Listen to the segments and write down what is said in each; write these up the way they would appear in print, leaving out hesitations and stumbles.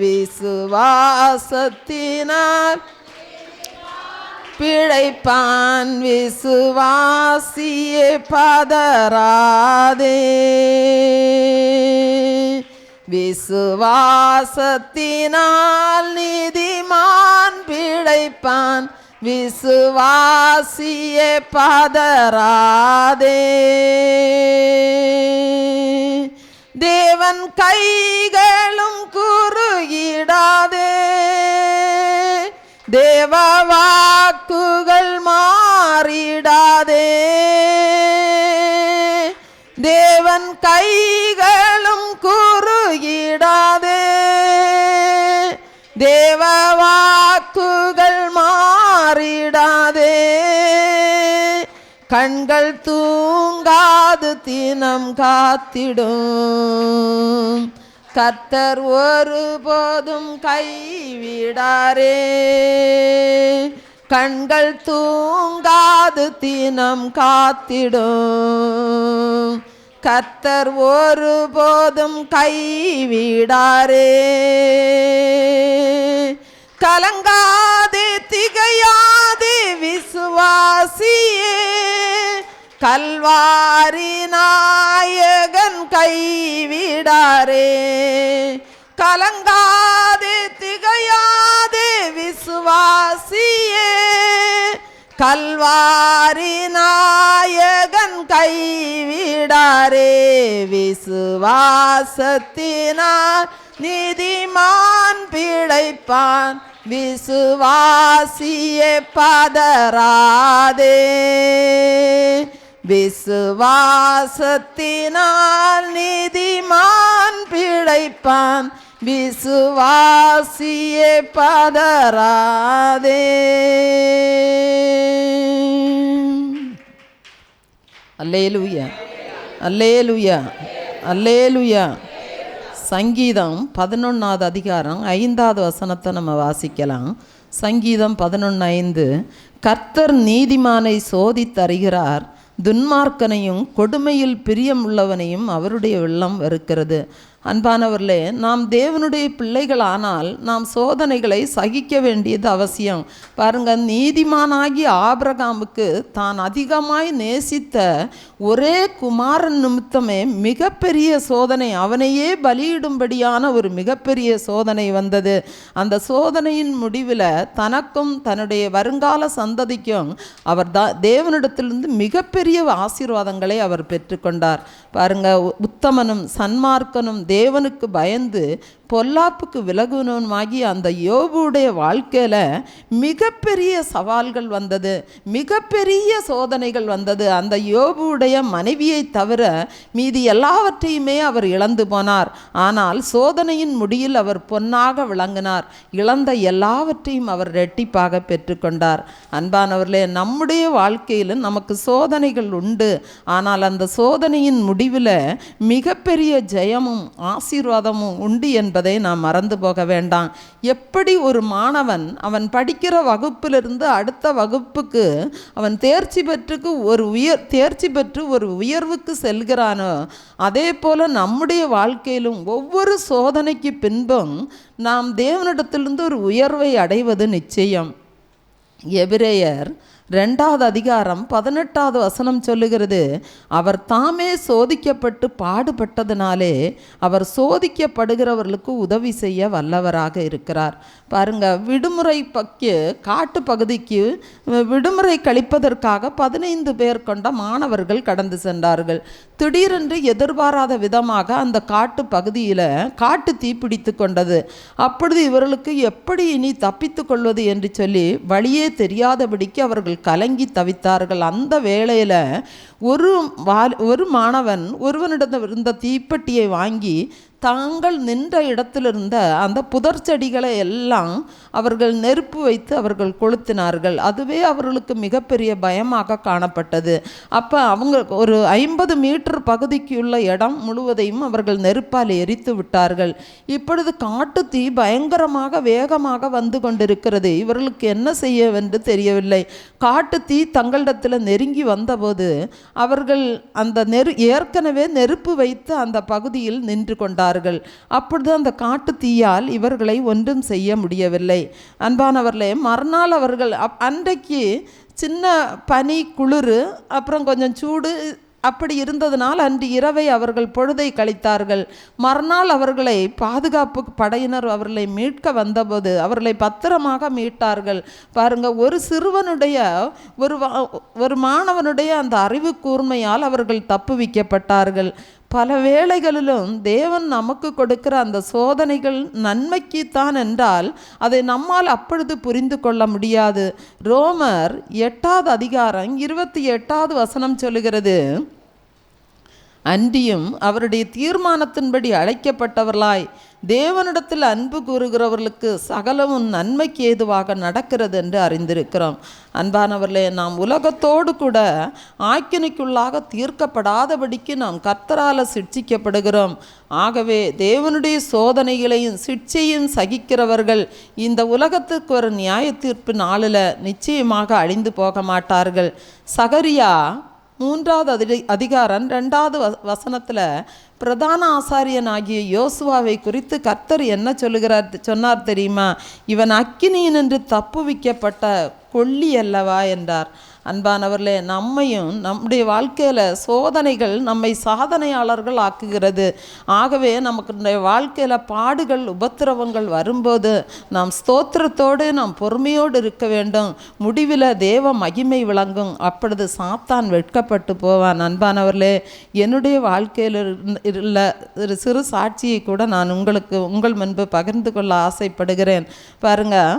விசுவாசத்தினால் பிழைப்பான், விசுவாசியே பதறாதே. விசுவாசத்தினால் நீதிமான் பிழைப்பான், விசுவாசியே பதறாதே. தேவன் கைகளும் குறுகிடாதே, தேவ வாக்குகள் மாறிடாதே. தேவன் கைகளும் குறுகிடாதே, தேவ வாக்குகள் மாறிடாதே. கண்கள் தூங்காது தினம் காத்திடும், கர்த்தர் ஒருபோதும் கைவிடாரே. கண்கள் தூங்காது தினம் காத்திடும், கர்த்தர் ஒருபோதும் கைவிடாரே. கலங்காதே திகையாதே விசுவாசியே, கல்வாரி நாயகன் கைவிடாரே. கலங்காதே திகையாதே விசுவாசியே, கல்வாரி நாயகன் கைவிடாரே. விசுவாசத்தினால் நீதிமான் பிழைப்பான், விசுவாசியே பதறாதே. விசுவாசத்தினால் நீதிமான் பிழைப்பான், விசுவாசியே பதறாதே. அல்லேலூயா, அல்லேலூயா, அல்லேலூயா. சங்கீதம் 11வது அதிகாரம் 5வது வசனத்தை நம்ம வாசிக்கலாம். சங்கீதம் 11:5. கர்த்தர் நீதிமானை சோதித்தறிகிறார், துன்மார்க்கனையும் கொடுமையில் பிரியமுள்ளவனையும் அவருடைய உள்ளம் வெறுக்கிறது. அன்பானவர்களே, நாம் தேவனுடைய பிள்ளைகளானால் நாம் சோதனைகளை சகிக்க வேண்டியது அவசியம். பாருங்கள், நீதிமானாகி ஆபிரகாமுக்கு தான் அதிகமாய் நேசித்த ஒரே குமாரன் நிமித்தமே மிகப்பெரிய சோதனை, அவனையே பலியிடும்படியான ஒரு மிகப்பெரிய சோதனை வந்தது. அந்த சோதனையின் முடிவில் தனக்கும் தன்னுடைய வருங்கால சந்ததிக்கும் அவர் தேவனிடத்திலிருந்து மிகப்பெரிய ஆசீர்வாதங்களை அவர் பெற்றுக்கொண்டார். பாருங்க, உத்தமனும் சன்மார்க்கனும் தேவனுக்கு பயந்து பொல்லாப்புக்கு விலகுனமாகி அந்த யோபுடைய வாழ்க்கையில் மிகப்பெரிய சவால்கள் வந்தது, மிகப்பெரிய சோதனைகள் வந்தது. அந்த யோபுடைய மனைவியை தவிர மீதி எல்லாவற்றையுமே அவர் இழந்து போனார். ஆனால் சோதனையின் முடியில் அவர் பொன்னாக விளங்கினார். இழந்த எல்லாவற்றையும் அவர் இரட்டிப்பாக பெற்றுக்கொண்டார். அன்பானவர்களே, நம்முடைய வாழ்க்கையில் நமக்கு சோதனைகள் உண்டு. ஆனால் அந்த சோதனையின் முடிவில் மிகப்பெரிய ஜெயமும் ஆசீர்வாதமும் உண்டு என்பதை நாம் மறந்து போக வேண்டாம். எப்படி ஒரு மாணவன் அவன் படிக்கிற வகுப்பிலிருந்து அடுத்த வகுப்புக்கு அவன் தேர்ச்சி பெற்று ஒரு உயர்வுக்கு செல்கிறானோ, அதே போல நம்முடைய வாழ்க்கையிலும் ஒவ்வொரு சோதனைக்கு பின்பும் நாம் தேவனிடத்திலிருந்து ஒரு உயர்வை அடைவது நிச்சயம். எபிரேயர் 2வது அதிகாரம் 18வது வசனம் சொல்லுகிறது, அவர் தாமே சோதிக்கப்பட்டு பாடுபட்டதினாலே அவர் சோதிக்கப்படுகிறவர்களுக்கு உதவி செய்ய வல்லவராக இருக்கிறார். பாருங்க, காட்டு பகுதிக்கு விடுமுறை கழிப்பதற்காக 15 பேர் கொண்ட மாணவர்கள் கடந்து சென்றார்கள். திடீரென்று எதிர்பாராத விதமாக அந்த காட்டு பகுதியில் காட்டு தீப்பிடித்து கொண்டது. அப்பொழுது இவர்களுக்கு எப்படி இனி தப்பித்து கொள்வது என்று சொல்லி வழியே தெரியாதபடிக்கு அவர்கள் கலங்கி தவித்தார்கள். அந்த வேளையில் ஒரு மாணவன் ஒருவனிடம் இருந்த தீப்பெட்டியை வாங்கி தாங்கள் நின்ற இடத்திலிருந்த அந்த புதர் செடிகளை எல்லாம் அவர்கள் நெருப்பு வைத்து அவர்கள் கொளுத்தினார்கள். அதுவே அவர்களுக்கு மிகப்பெரிய பயமாக காணப்பட்டது. அப்போ அவங்க ஒரு 50 மீட்டர் பகுதிக்குள்ள இடம் முழுவதையும் அவர்கள் நெருப்பால் எரித்து விட்டார்கள். இப்பொழுது காட்டு தீ பயங்கரமாக வேகமாக வந்து கொண்டிருக்கிறது. இவர்களுக்கு என்ன செய்யவென்று தெரியவில்லை. காட்டு தீ தங்களிடத்தில் நெருங்கி வந்தபோது அவர்கள் அந்த ஏற்கனவே நெருப்பு வைத்து அந்த பகுதியில் நின்று கொண்டார்கள். இருந்தார்கள். அப்பொழுது அந்த காட்டு தீயால் இவர்களை ஒன்றும் செய்ய முடியவில்லை. அன்பானவர்களே, மறுநாள் அவர்கள் அன்றைக்கு சின்ன பனி, குளிர், அப்புறம் கொஞ்சம் சூடு அப்படி இருந்ததுனால் அன்று இரவை அவர்கள் பொழுதை கழித்தார்கள். மறுநாள் அவர்களை பாதுகாப்பு படையினர் அவர்களை மீட்க வந்தபோது அவர்களை பத்திரமாக மீட்டார்கள். பாருங்க, ஒரு சிறுவனுடைய ஒரு மாணவனுடைய அந்த அறிவு கூர்மையால் அவர்கள் தப்புவிக்கப்பட்டார்கள். பல வேளைகளிலும் தேவன் நமக்கு கொடுக்கிற அந்த சோதனைகள் நன்மைக்குத்தான் என்றால் அதை நம்மால் அப்பொழுது புரிந்து கொள்ள முடியாது. ரோமர் 8வது அதிகாரம் 28வது வசனம் சொல்லுகிறது, அன்றியும் அவருடைய தீர்மானத்தின்படி அழைக்கப்பட்டவர்களாய் தேவனிடத்தில் அன்பு கூறுகிறவர்களுக்கு சகலமும் நன்மைக்கு ஏதுவாக நடக்கிறது என்று அறிந்திருக்கிறோம். அன்பானவர்களே, நாம் உலகத்தோடு கூட ஆக்கினைக்குள்ளாக தீர்க்கப்படாதபடிக்கு நாம் கர்த்தரால் சிட்சிக்கப்படுகிறோம். ஆகவே தேவனுடைய சோதனைகளையும் சிட்சையும் சகிக்கிறவர்கள் இந்த உலகத்துக்கு ஒரு நியாய தீர்ப்பு நாளில் நிச்சயமாக அழிந்து போக மாட்டார்கள். சகரியா 3வது அதிகாரம் 2வது வசனத்தில் பிரதான ஆசாரியனாகிய யோசுவாவை குறித்து கர்த்தர் என்ன சொன்னார் தெரியுமா? இவன் அக்கினியினின்று தப்புவிக்கப்பட்ட கொல்லி அல்லவா என்றார். அன்பானவர்களே, நம்மையும் நம்முடைய வாழ்க்கையில் சோதனைகள் நம்மை சாதனையாளர்கள் ஆக்குகிறது. ஆகவே நமக்கு வாழ்க்கையில் பாடுகள், உபத்திரவங்கள் வரும்போது நாம் ஸ்தோத்திரத்தோடு நாம் பொறுமையோடு இருக்க வேண்டும். முடிவில் தேவ மகிமை விளங்கும். அப்பொழுது சாத்தான் வெட்கப்பட்டு போவான். அன்பானவர்களே, என்னுடைய வாழ்க்கையில் உள்ள ஒரு சிறு சாட்சியை கூட நான் உங்கள் முன்பு பகிர்ந்து கொள்ள ஆசைப்படுகிறேன். பாருங்கள்,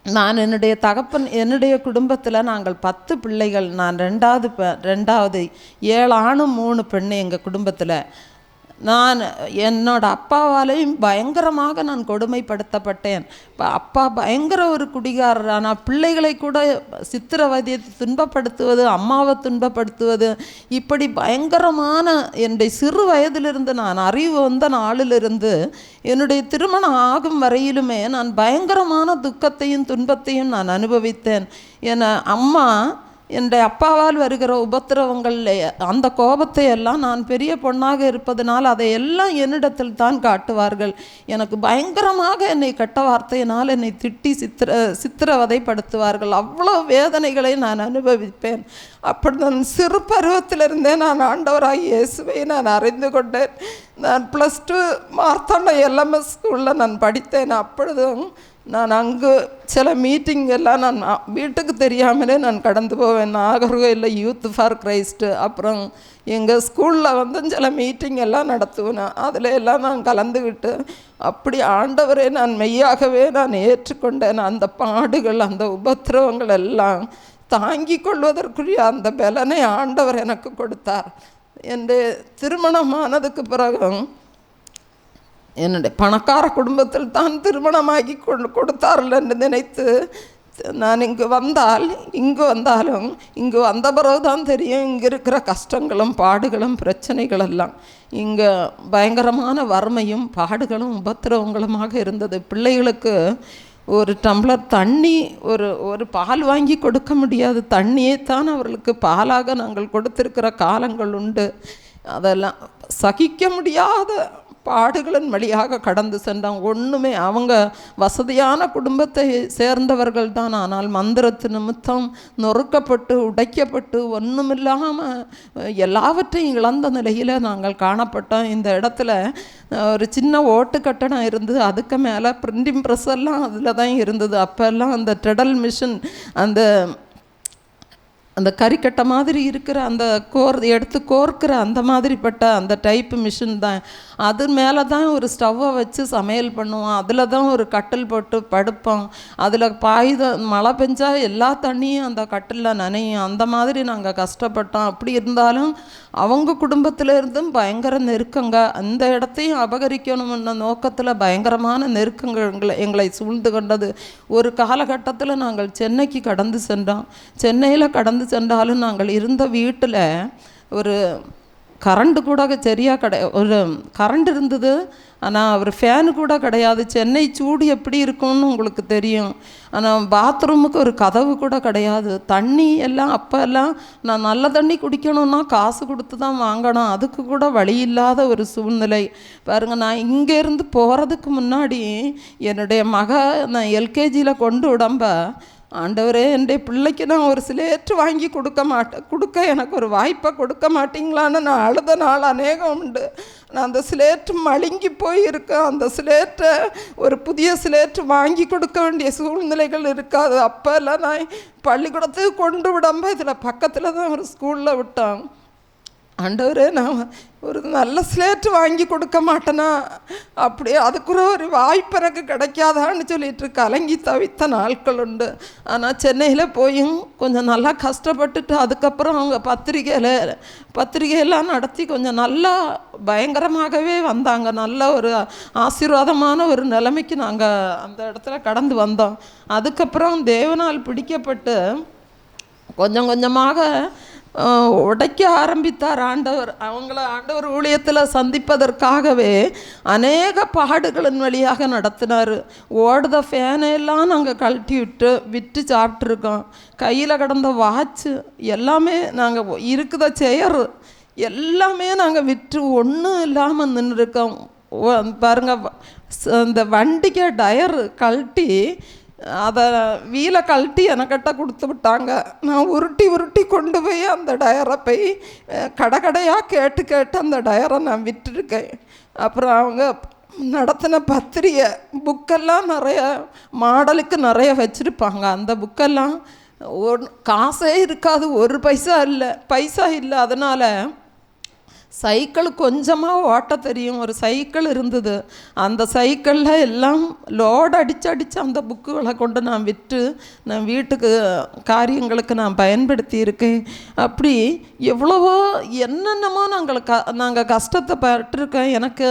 நான் என்னுடைய குடும்பத்தில் நாங்கள் 10 பிள்ளைகள். நான் ரெண்டாவது 7 ஆணும் 3 பெண்ணு எங்கள் குடும்பத்தில். நான் என்னோட அப்பாவாலையும் பயங்கரமாக நான் கொடுமைப்படுத்தப்பட்டேன். அப்பா பயங்கர ஒரு குடிகாரர். ஆனால் பிள்ளைகளை கூட சித்திரவதையை துன்பப்படுத்துவது, அம்மாவை துன்பப்படுத்துவது, இப்படி பயங்கரமான என்னுடைய சிறு வயதிலிருந்து, நான் அறிவு வந்த நாளிலிருந்து என்னுடைய திருமணம் ஆகும் வரையிலுமே நான் பயங்கரமான துக்கத்தையும் துன்பத்தையும் நான் அனுபவித்தேன். என் அம்மா என்னுடைய அப்பாவால் வருகிற உபத்திரவங்கள், அந்த கோபத்தை எல்லாம் நான் பெரிய பொண்ணாக இருப்பதனால் அதையெல்லாம் என்னிடத்தில் தான் காட்டுவார்கள். எனக்கு பயங்கரமாக என்னை கெட்ட வார்த்தையினால் என்னை திட்டி சித்திரவதைப்படுத்துவார்கள். அவ்வளோ வேதனைகளை நான் அனுபவிப்பேன். அப்படி நான் சிறு பருவத்திலிருந்தே நான் ஆண்டவராகிய இயேசுவை நான் அறிந்து கொண்டேன். நான் +2 மார்த்தாண்டம் LMS ஸ்கூலில் நான் படித்தேன். அப்பொழுதும் நான் அங்கு சில மீட்டிங் எல்லாம் நான் வீட்டுக்கு தெரியாமலே நான் கடந்து போவேன். நாகர்கோயிலில் யூத் ஃபார் கிரைஸ்ட்டு, அப்புறம் எங்கள் ஸ்கூலில் சில மீட்டிங் எல்லாம் நடத்துவேன். அதில் எல்லாம் நான் கலந்துக்கிட்டு அப்படி ஆண்டவரே நான் மெய்யாகவே நான் ஏற்றுக்கொண்டேன். அந்த பாடுகள், அந்த உபத்திரவங்கள் எல்லாம் தாங்கி கொள்வதற்குரிய அந்த பலனை ஆண்டவர் எனக்கு கொடுத்தார். என்னுடைய திருமணமானதுக்கு பிறகும் என்னுடைய பணக்கார குடும்பத்தில் தான் திருமணமாகி கொடுத்தார்கள் என்று நினைத்து நான் இங்கு வந்தாலும் இங்கு வந்த பிறகு தான் தெரியும் இங்கே இருக்கிற கஷ்டங்களும் பாடுகளும் பிரச்சனைகள் எல்லாம். இங்கே பயங்கரமான வறுமையும் பாடுகளும் உபத்திரவங்களுமாக இருந்தது. பிள்ளைகளுக்கு ஒரு டம்ளர் தண்ணி, ஒரு பால் வாங்கி கொடுக்க முடியாது. தண்ணியே தான் அவர்களுக்கு பாலாக நாங்கள் கொடுத்திருக்கிற காலங்கள் உண்டு. அதெல்லாம் சகிக்க முடியாத பாடுகளின் வழியாக கடந்து சென்றான். ஒன்றுமே அவங்க வசதியான குடும்பத்தை சேர்ந்தவர்கள் தான். ஆனால் மந்திரத்து நிமித்தம் நொறுக்கப்பட்டு உடைக்கப்பட்டு ஒன்றுமில்லாமல் எல்லாவற்றையும் இழந்த நிலையில் நாங்கள் காணப்பட்டோம். இந்த இடத்துல ஒரு சின்ன ஓட்டு கட்டணம் இருந்து அதுக்கு மேலே பிரிண்டிங் ப்ரெஸ் எல்லாம் அதில் தான் இருந்தது. அப்போல்லாம் அந்த ட்ரெடல் மிஷின், அந்த கறிக்கட்டை மாதிரி இருக்கிற அந்த எடுத்து கோர்க்கிற அந்த மாதிரிப்பட்ட அந்த டைப்பு மிஷின் தான். அது மேலே தான் ஒரு ஸ்டவ்வை வச்சு சமையல் பண்ணுவோம். அதில் தான் ஒரு கட்டில் போட்டு படுப்போம். அதில் மழை பெஞ்சால் எல்லா தண்ணியும் அந்த கட்டிலில் நனையும். அந்த மாதிரி நாங்கள் கஷ்டப்பட்டோம். அப்படி இருந்தாலும் அவங்க குடும்பத்தில் இருந்தும் பயங்கர நெருக்கங்க. அந்த இடத்தையும் அபகரிக்கணும்ன நோக்கத்தில் பயங்கரமான நெருக்கங்கள் எங்களை சூழ்ந்து கொண்டது. ஒரு காலகட்டத்தில் நாங்கள் சென்னைக்கு கடந்து சென்றோம். சென்னையில் கடந்து சென்றாலும் நாங்கள் இருந்த வீட்டில் ஒரு கரண்ட்டு கூட சரியாக ஒரு கரண்ட் இருந்தது, ஆனால் ஒரு ஃபேனு கூட கிடையாது. சென்னை சூடு எப்படி இருக்கும்னு உங்களுக்கு தெரியும். ஆனால் பாத்ரூமுக்கு ஒரு கதவு கூட கிடையாது. தண்ணி எல்லாம் அப்போ எல்லாம் நான் நல்ல தண்ணி குடிக்கணும்னா காசு கொடுத்து தான் வாங்கணும். அதுக்கு கூட வழி இல்லாத ஒரு சூழ்நிலை பாருங்கள். நான் இங்கேருந்து போகிறதுக்கு முன்னாடி என்னுடைய நான் எல்கேஜியில் கொண்டு விடம்ப, ஆண்டவரே என்னுடைய பிள்ளைக்கு நான் ஒரு ஸ்லேட்டு வாங்கி கொடுக்க எனக்கு ஒரு வாய்ப்பை கொடுக்க மாட்டிங்களான்னு நான் அழுத நாள் அநேகம் உண்டு. நான் அந்த ஸ்லேட்டு மழுங்கி போயிருக்கேன். அந்த ஸ்லேட்டை ஒரு புதிய ஸ்லேட்டு வாங்கி கொடுக்க வேண்டிய சூழ்நிலைகள் இருக்காது. அப்போல்லாம் நான் பள்ளிக்கூடத்துக்கு கொண்டு விடாமல் இதில் பக்கத்தில் தான் ஒரு ஸ்கூலில் விட்டோம். ஆண்டவரே நான் ஒரு நல்ல ஸ்லேட்டு வாங்கி கொடுக்க மாட்டேனா, அப்படியே அதுக்குற ஒரு வாய்ப்பு எனக்கு கிடைக்காதான்னு சொல்லிட்டு கலங்கி தவித்த நாட்கள் உண்டு. ஆனால் சென்னையில் போயும் கொஞ்சம் நல்லா கஷ்டப்பட்டுட்டு அதுக்கப்புறம் அவங்க பத்திரிகையெல்லாம் நடத்தி கொஞ்சம் நல்லா பயங்கரமாகவே வந்தாங்க. நல்ல ஒரு ஆசீர்வாதமான ஒரு நிலைமைக்கு நாங்கள் அந்த இடத்துல கடந்து வந்தோம். அதுக்கப்புறம் தேவனால் பிடிக்கப்பட்டு கொஞ்சம் கொஞ்சமாக உடைக்க ஆரம்பித்தார் ஆண்டவர். ஆண்டவர் ஊழியத்தில் சந்திப்பதற்காகவே அநேக பாடுகளின் வழியாக நடத்தினார். ஓடுத ஃபேனையெல்லாம் நாங்கள் கழட்டி விட்டு சாப்பிட்ருக்கோம். கையில் கிடந்த வாட்சு எல்லாமே நாங்கள் இருக்குத சேரு எல்லாமே நாங்கள் விற்று ஒன்றும் இல்லாமல் நின்றுருக்கோம். பாருங்கள், இந்த வண்டிக்கு டயரு கழட்டி அதை வீலை கழட்டி எனக்கிட்ட கொடுத்து விட்டாங்க. நான் உருட்டி கொண்டு போய் அந்த டயரை போய் கடையாக கேட்டு அந்த டயரை நான் விட்டுருக்கேன். அப்புறம் அவங்க நடத்தின பத்திரிகை புக்கெல்லாம் நிறைய மாடலுக்கு நிறைய வச்சுருப்பாங்க. அந்த புக்கெல்லாம் காசே இருக்காது, ஒரு பைசா இல்லை. அதனால் சைக்கிள் கொஞ்சமாக ஓட்ட தெரியும். ஒரு சைக்கிள் இருந்தது. அந்த சைக்கிளில் எல்லாம் லோடு அடித்து அந்த புக்குகளை கொண்டு நான் விற்று நான் வீட்டுக்கு காரியங்களுக்கு நான் பயன்படுத்தி இருக்கேன். அப்படி எவ்வளவோ என்னென்னமோ நாங்கள் கஷ்டத்தை பட்டிருக்கேன். எனக்கு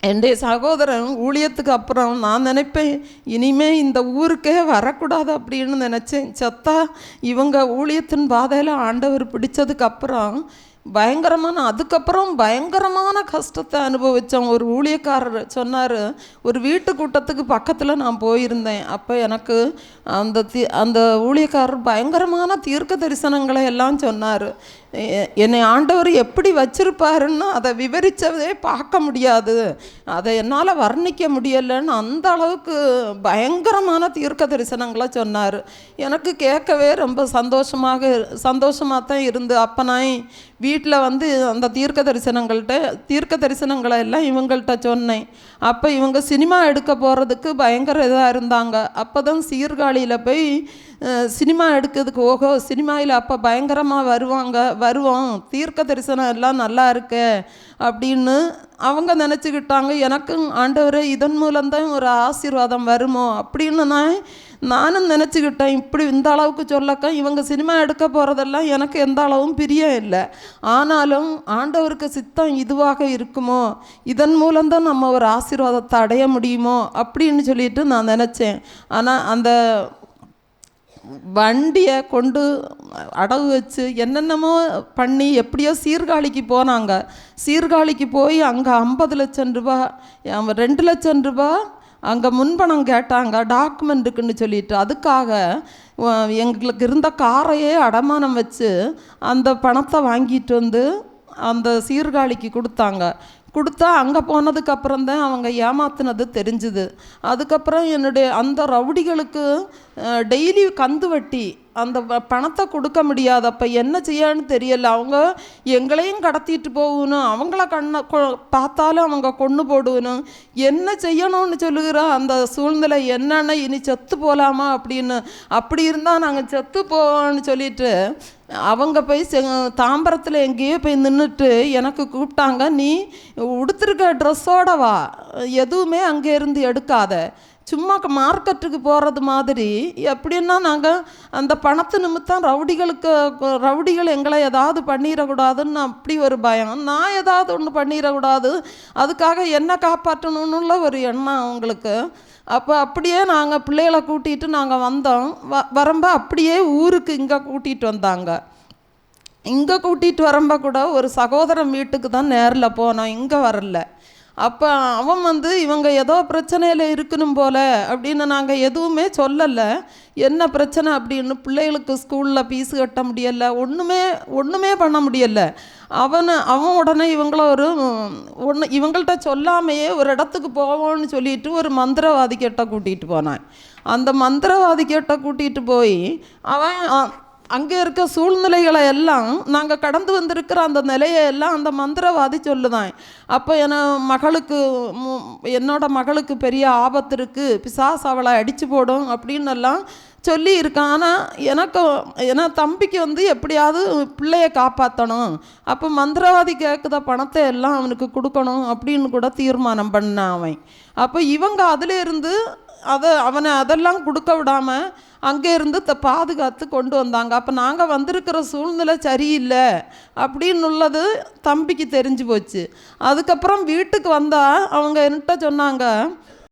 என்னுடைய சகோதரன் ஊழியத்துக்கு அப்புறம் நான் நினைப்பேன், இனிமேல் இந்த ஊருக்கே வரக்கூடாது அப்படின்னு நினச்சேன். சத்தா இவங்க ஊழியத்தின் பாதையில் ஆண்டவர் பிடிச்சதுக்கப்புறம் அதுக்கப்புறம் பயங்கரமான கஷ்டத்தை அனுபவித்தோம். ஒரு ஊழியக்காரர் சொன்னார், ஒரு வீட்டு கூட்டத்துக்கு பக்கத்தில் நான் போயிருந்தேன். அப்போ எனக்கு அந்த ஊழியக்காரர் பயங்கரமான தீர்க்க தரிசனங்களை எல்லாம் சொன்னார். என்னை ஆண்டவர் எப்படி வச்சிருப்பாருன்னு அதை விவரித்ததே பார்க்க முடியாது, அதை என்னால் வர்ணிக்க முடியலைன்னு அந்த அளவுக்கு பயங்கரமான தீர்க்க தரிசனங்களை சொன்னார். எனக்கு கேட்கவே ரொம்ப சந்தோஷமாக தான் இருந்து, அப்போ நான் வீட்டில் அந்த தீர்க்க தரிசனங்களை எல்லாம் இவங்கள்ட்ட சொன்னேன். அப்போ இவங்க சினிமா எடுக்க போகிறதுக்கு பயங்கர இதாக இருந்தாங்க. அப்போ தான் சீர்காழியில் போய் சினிமா எடுக்கிறதுக்கு சினிமாவில் அப்போ பயங்கரமாக வருவோம், தீர்க்க தரிசனம் எல்லாம் நல்லா இருக்கு அப்படின்னு அவங்க நினச்சிக்கிட்டாங்க. எனக்கும் ஆண்டவரே இதன் மூலம்தான் ஒரு ஆசீர்வாதம் வருமோ அப்படின்னு நானும் நினச்சிக்கிட்டேன். இப்படி இந்த அளவுக்கு சொல்லக்க இவங்க சினிமா எடுக்க போகிறதெல்லாம் எனக்கு எந்த அளவும் பிரியம் இல்லை. ஆனாலும் ஆண்டவருக்கு சித்தம் இதுவாக இருக்குமோ, இதன் மூலம்தான் நம்ம ஒரு ஆசீர்வாதத்தை அடைய முடியுமோ அப்படின்னு சொல்லிட்டு நான் நினச்சேன். ஆனால் அந்த வண்டியை கொண்டு அடகு வச்சு என்னென்னமோ பண்ணி எப்படியோ சீர்காழிக்கு போனாங்க. சீர்காழிக்கு போய் அங்கே 50 லட்சம் ரூபா 2 லட்சம் ரூபா அங்கே முன்பணம் கேட்டாங்க டாக்குமெண்ட்டுக்குன்னு சொல்லிட்டு. அதுக்காக எங்களுக்கு இருந்த காரையே அடமானம் வச்சு அந்த பணத்தை வாங்கிட்டு அந்த சீர்காழிக்கு கொடுத்தா அங்கே போனதுக்கப்புறம் தான் அவங்க ஏமாத்துனது தெரிஞ்சுது. அதுக்கப்புறம் என்னுடைய அந்த ரவுடிகளுக்கு டெய்லி கந்து வட்டி அந்த பணத்தை கொடுக்க முடியாது. அப்போ என்ன செய்யன்னு தெரியல. அவங்க எங்களையும் கடத்திட்டு போகணும், அவங்கள பார்த்தாலும் அவங்க கொன்று போடுவணும், என்ன செய்யணும்னு சொல்லுகிற அந்த சூழ்நிலை என்னென்ன, இனி செத்து போகலாமா அப்படின்னு. அப்படி இருந்தால் நாங்கள் செத்து போவோம்னு சொல்லிட்டு அவங்க போய் தாம்பரத்தில் எங்கேயோ போய் நின்றுட்டு எனக்கு கூப்பிட்டாங்க, நீ உடுத்திருக்க ட்ரெஸ்ஸோட வா, எதுவுமே அங்கேருந்து எடுக்காத, சும்மா மார்க்கெட்டுக்கு போகிறது மாதிரி. எப்படின்னா நாங்கள் அந்த பணத்து நிமித்தம் ரவுடிகள் எங்களை ஏதாவது பண்ணிடக்கூடாதுன்னு அப்படி ஒரு பயம். நான் ஏதாவது ஒன்று பண்ணிடக்கூடாது, அதுக்காக என்ன காப்பாற்றணுன்னுள்ள ஒரு எண்ணம் அவங்களுக்கு. அப்போ அப்படியே நாங்கள் பிள்ளைகளை கூட்டிகிட்டு நாங்கள் வந்தோம். வரம்ப அப்படியே ஊருக்கு இங்கே கூட்டிகிட்டு வந்தாங்க. இங்கே கூட்டிகிட்டு வரம்ப கூட ஒரு சகோதரன் வீட்டுக்கு தான் நேரில் போனோம், இங்கே வரல. அப்போ அவன் இவங்க ஏதோ பிரச்சனையில் இருக்கணும் போல் அப்படின்னு நாங்கள் எதுவுமே சொல்லலை. என்ன பிரச்சனை அப்படின்னு, பிள்ளைகளுக்கு ஸ்கூலில் ஃபீஸு கட்ட முடியலை, ஒன்றுமே பண்ண முடியலை. அவன் உடனே இவங்கள இவங்கள்ட்ட சொல்லாமையே ஒரு இடத்துக்கு போவோன்னு சொல்லிட்டு ஒரு மந்திரவாதி கிட்ட கூட்டிகிட்டு போனான். அந்த மந்திரவாதி கிட்ட கூட்டிகிட்டு போய் அவன் அங்கே இருக்க சூழ்நிலைகளை எல்லாம், நாங்கள் கடந்து வந்திருக்கிற அந்த நிலையை எல்லாம் அந்த மந்திரவாதி சொல்லுதான். அப்போ என்னோட மகளுக்கு பெரிய ஆபத்து இருக்குது, பிசாசு அவளை அடித்து போடும் அப்படின்னு எல்லாம் சொல்லி இருக்கான். ஆனால் ஏன்னா தம்பிக்கு எப்படியாவது பிள்ளையை காப்பாற்றணும், அப்போ மந்திரவாதி கேட்குத பணத்தை எல்லாம் அவனுக்கு கொடுக்கணும் அப்படின்னு கூட தீர்மானம் பண்ணான் அவன். அப்போ இவங்க அதிலேருந்து அவனை அதெல்லாம் கொடுக்க விடாமல் அங்கே இருந்து பாதுகாத்து கொண்டு வந்தாங்க. அப்போ நாங்கள் வந்திருக்கிற சூழ்நிலை சரியில்லை அப்படின்னு உள்ளது தம்பிக்கு தெரிஞ்சு போச்சு. அதுக்கப்புறம் வீட்டுக்கு வந்தால் அவங்க என்கிட்ட சொன்னாங்க,